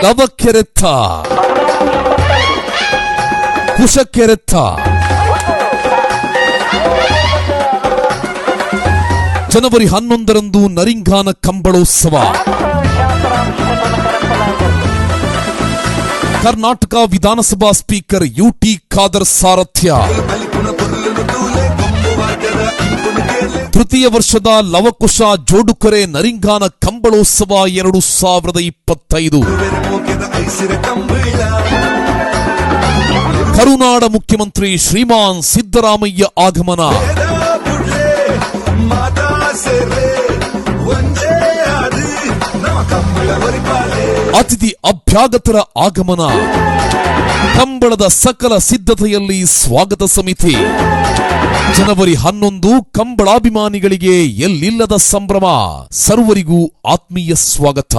ನವಕೆರೆತ ಕುಶಕೆರೆತ ಜನವರಿ 11ರಂದು ನರಿಂಗಾನ ಕಂಬಳೋತ್ಸವ. ಕರ್ನಾಟಕ ವಿಧಾನಸಭಾ speaker UT Khader ಸಾರಥ್ಯ. ತೃತೀಯ ವರ್ಷದ ಲವಕುಶ ಜೋಡುಕರೆ ನರಿಂಗಾನ ಕಂಬಳೋತ್ಸವ 2025. ಕರುನಾಡ ಮುಖ್ಯಮಂತ್ರಿ ಶ್ರೀಮಾನ್ ಸಿದ್ದರಾಮಯ್ಯ ಆಗಮನ. ಅತಿಥಿ ಅಭ್ಯಾಗತರ ಆಗಮನ. ಕಂಬಳದ ಸಕಲ ಸಿದ್ಧತೆಯಲ್ಲಿ ಸ್ವಾಗತ ಸಮಿತಿ. ಜನವರಿ 11 ಕಂಬಳಾಭಿಮಾನಿಗಳಿಗೆ ಎಲ್ಲಿಲ್ಲದ ಸಂಭ್ರಮ. ಸರ್ವರಿಗೂ ಆತ್ಮೀಯ ಸ್ವಾಗತ.